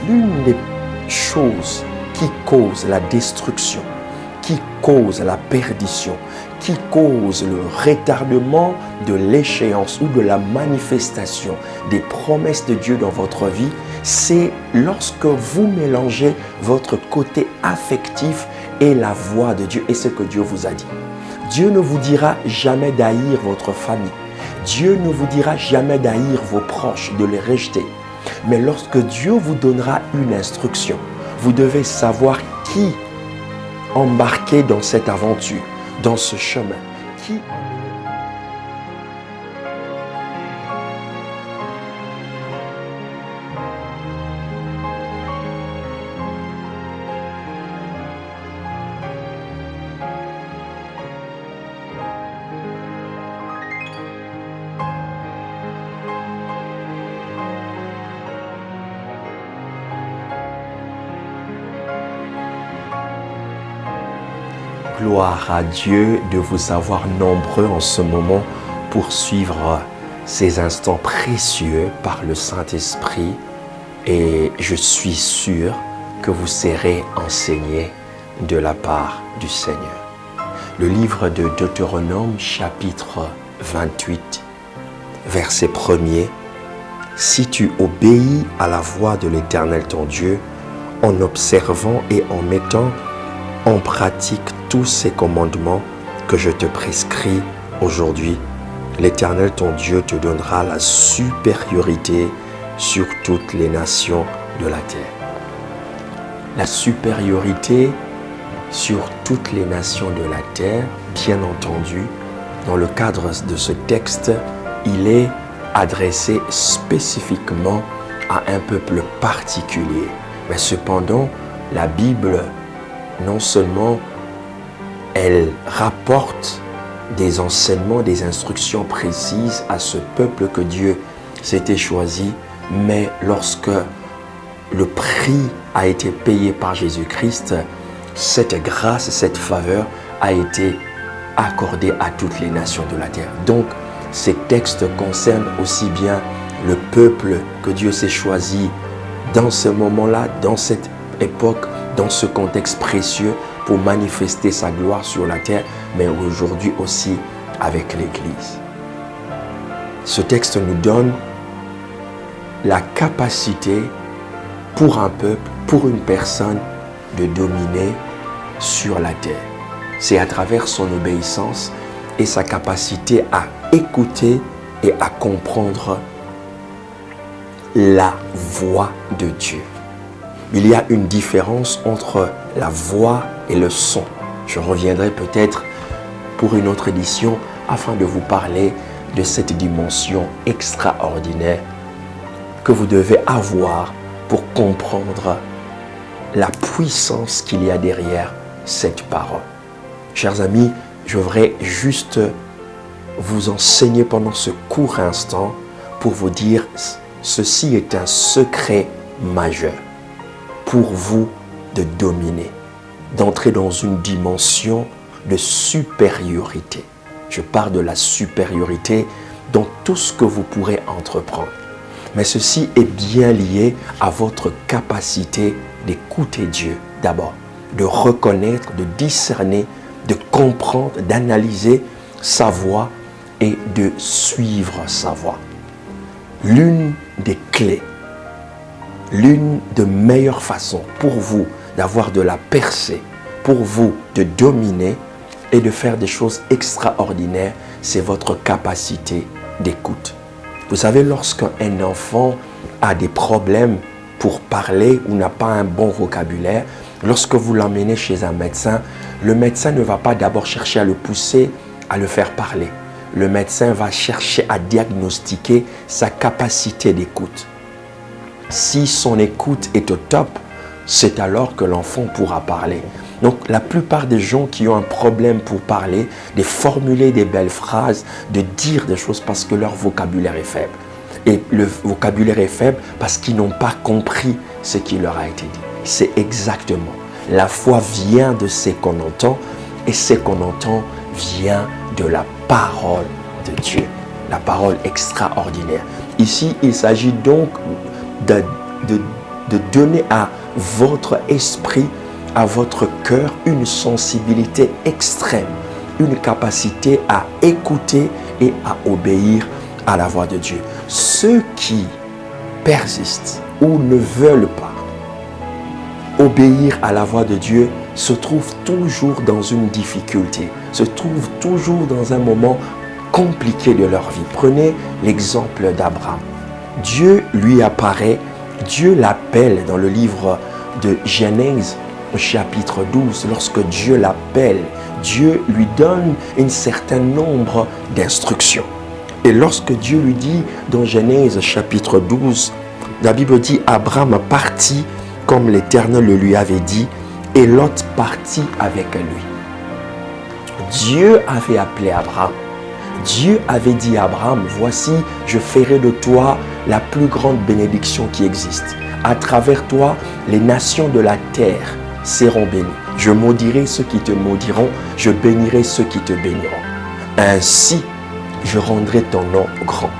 l'une des choses qui cause la destruction, qui cause la perdition, qui cause le retardement de l'échéance ou de la manifestation des promesses de Dieu dans votre vie, c'est lorsque vous mélangez votre côté affectif et la voix de Dieu et ce que Dieu vous a dit. Dieu ne vous dira jamais d'haïr votre famille. Dieu ne vous dira jamais d'haïr vos proches, de les rejeter. Mais lorsque Dieu vous donnera une instruction, vous devez savoir qui embarquer dans cette aventure, dans ce chemin. Qui Gloire à Dieu de vous avoir nombreux en ce moment pour suivre ces instants précieux par le Saint-Esprit et je suis sûr que vous serez enseignés de la part du Seigneur. Le livre de Deutéronome chapitre 28, verset 1er. Si tu obéis à la voix de l'Éternel ton Dieu en observant et en mettant en pratique tous ces commandements que je te prescris aujourd'hui, l'Éternel ton Dieu te donnera la supériorité sur toutes les nations de la terre. La supériorité sur toutes les nations de la terre, bien entendu, dans le cadre de ce texte, il est adressé spécifiquement à un peuple particulier. Mais cependant, la Bible, non seulement elle rapporte des enseignements, des instructions précises à ce peuple que Dieu s'était choisi, mais lorsque le prix a été payé par Jésus-Christ, cette grâce, cette faveur a été accordée à toutes les nations de la terre. Donc, ces textes concernent aussi bien le peuple que Dieu s'est choisi dans ce moment-là, dans cette époque, dans ce contexte précieux pour manifester sa gloire sur la terre, mais aujourd'hui aussi avec l'Église. Ce texte nous donne la capacité pour un peuple, pour une personne, de dominer sur la terre. C'est à travers son obéissance et sa capacité à écouter et à comprendre la voix de Dieu. Il y a une différence entre la voix et le son. Je reviendrai peut-être pour une autre édition afin de vous parler de cette dimension extraordinaire que vous devez avoir pour comprendre la puissance qu'il y a derrière cette parole. Chers amis, je voudrais juste vous enseigner pendant ce court instant pour vous dire ceci est un secret majeur pour vous de dominer, d'entrer dans une dimension de supériorité. Je parle de la supériorité dans tout ce que vous pourrez entreprendre. Mais ceci est bien lié à votre capacité d'écouter Dieu d'abord, de reconnaître, de discerner, de comprendre, d'analyser sa voix et de suivre sa voix. L'une des clés, l'une des meilleures façons pour vous d'avoir de la percée, pour vous de dominer et de faire des choses extraordinaires, c'est votre capacité d'écoute. Vous savez, lorsqu'un enfant a des problèmes pour parler ou n'a pas un bon vocabulaire, lorsque vous l'emmenez chez un médecin, le médecin ne va pas d'abord chercher à le pousser, à le faire parler. Le médecin va chercher à diagnostiquer sa capacité d'écoute. Si son écoute est au top, c'est alors que l'enfant pourra parler. Donc la plupart des gens qui ont un problème pour parler, de formuler des belles phrases, de dire des choses parce que leur vocabulaire est faible. Et le vocabulaire est faible parce qu'ils n'ont pas compris ce qui leur a été dit. C'est exactement. La foi vient de ce qu'on entend et ce qu'on entend vient de la parole de Dieu. La parole extraordinaire. Ici, il s'agit donc de donner à votre esprit, à votre cœur, une sensibilité extrême, une capacité à écouter et à obéir à la voix de Dieu. Ceux qui persistent ou ne veulent pas obéir à la voix de Dieu se trouvent toujours dans une difficulté, se trouvent toujours dans un moment compliqué de leur vie. Prenez l'exemple d'Abraham. Dieu lui apparaît, Dieu l'appelle dans le livre de Genèse, au chapitre 12. Lorsque Dieu l'appelle, Dieu lui donne un certain nombre d'instructions. Et lorsque Dieu lui dit dans Genèse chapitre 12, la Bible dit Abraham partit comme l'Éternel le lui avait dit, et Lot partit avec lui. Dieu avait appelé Abraham. Dieu avait dit à Abraham, voici, je ferai de toi la plus grande bénédiction qui existe. À travers toi, les nations de la terre seront bénies. Je maudirai ceux qui te maudiront, je bénirai ceux qui te béniront. Ainsi, je rendrai ton nom grand.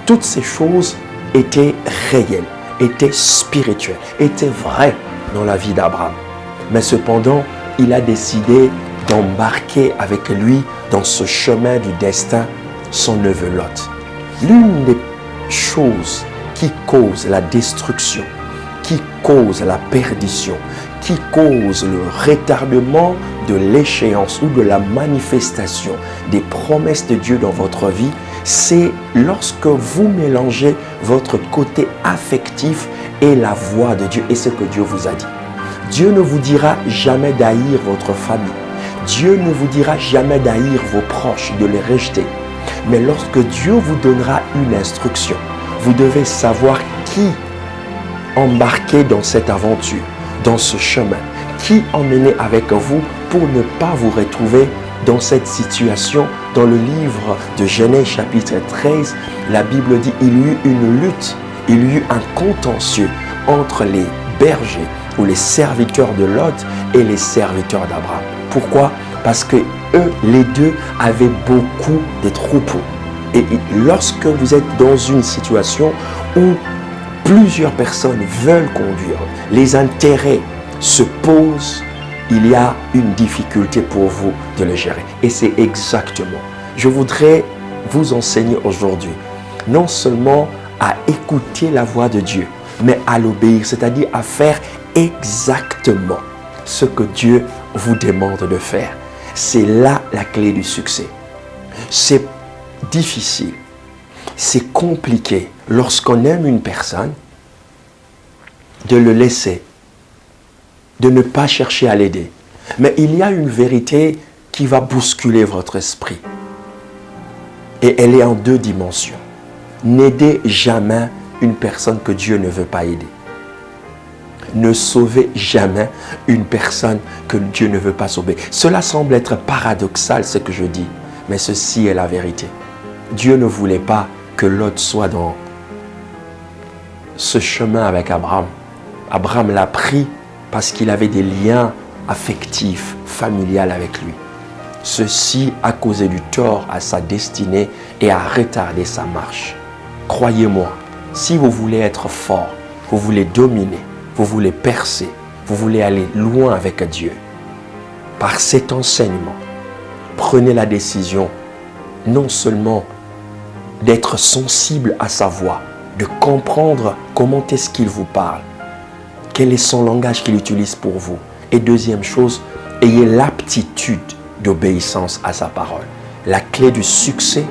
Toutes ces choses étaient réelles, étaient spirituelles, étaient vraies dans la vie d'Abraham. Mais cependant, il a décidé d'embarquer avec lui dans ce chemin du destin son neveu Lot. L'une des choses qui cause la destruction, qui cause la perdition, qui cause le retardement de l'échéance ou de la manifestation des promesses de Dieu dans votre vie, c'est lorsque vous mélangez votre côté affectif et la voix de Dieu et ce que Dieu vous a dit. Dieu ne vous dira jamais d'haïr votre famille. Dieu ne vous dira jamais d'haïr vos proches, de les rejeter. Mais lorsque Dieu vous donnera une instruction, vous devez savoir qui embarquer dans cette aventure, dans ce chemin, qui emmener avec vous pour ne pas vous retrouver dans cette situation. Dans le livre de Genèse chapitre 13, la Bible dit il y eut une lutte, il y eut un contentieux entre les bergers ou les serviteurs de Lot et les serviteurs d'Abraham. Pourquoi? Parce que eux, les deux, avaient beaucoup de troupeaux. Et lorsque vous êtes dans une situation où plusieurs personnes veulent conduire, les intérêts se posent, il y a une difficulté pour vous de le gérer. Et c'est exactement. Je voudrais vous enseigner aujourd'hui, non seulement à écouter la voix de Dieu, mais à l'obéir, c'est-à-dire à faire exactement ce que Dieu vous demande de faire. C'est là la clé du succès. C'est difficile, c'est compliqué lorsqu'on aime une personne de le laisser, de ne pas chercher à l'aider. Mais il y a une vérité qui va bousculer votre esprit. Et elle est en deux dimensions. N'aidez jamais une personne que Dieu ne veut pas aider. Ne sauvez jamais une personne que Dieu ne veut pas sauver. Cela semble être paradoxal ce que je dis, mais ceci est la vérité. Dieu ne voulait pas que Lot soit dans ce chemin avec Abraham. Abraham l'a pris parce qu'il avait des liens affectifs, familiales avec lui. Ceci a causé du tort à sa destinée et a retardé sa marche. Croyez-moi, si vous voulez être fort, vous voulez dominer, vous voulez percer, vous voulez aller loin avec Dieu, par cet enseignement, prenez la décision non seulement d'être sensible à sa voix, de comprendre comment est-ce qu'il vous parle, quel est son langage qu'il utilise pour vous. Et deuxième chose, ayez l'aptitude d'obéissance à sa parole. La clé du succès,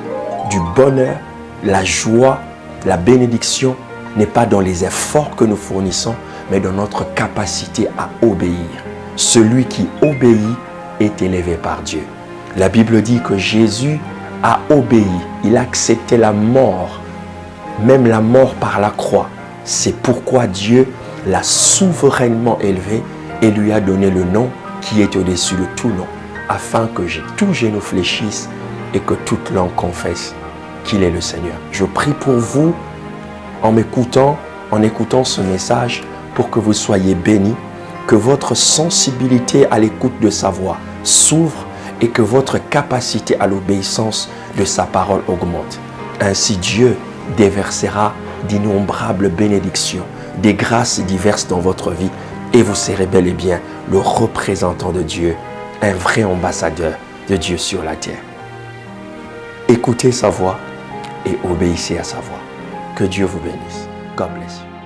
du bonheur, la joie, la bénédiction n'est pas dans les efforts que nous fournissons, mais dans notre capacité à obéir. Celui qui obéit est élevé par Dieu. La Bible dit que Jésus a obéi, il a accepté la mort, même la mort par la croix. C'est pourquoi Dieu l'a souverainement élevé et lui a donné le nom qui est au-dessus de tout nom, afin que tout genou fléchisse et que toute langue confesse qu'il est le Seigneur. Je prie pour vous en m'écoutant, en écoutant ce message, pour que vous soyez bénis, que votre sensibilité à l'écoute de sa voix s'ouvre et que votre capacité à l'obéissance de sa parole augmente. Ainsi Dieu déversera d'innombrables bénédictions, des grâces diverses dans votre vie et vous serez bel et bien le représentant de Dieu, un vrai ambassadeur de Dieu sur la terre. Écoutez sa voix et obéissez à sa voix. Que Dieu vous bénisse. God bless you.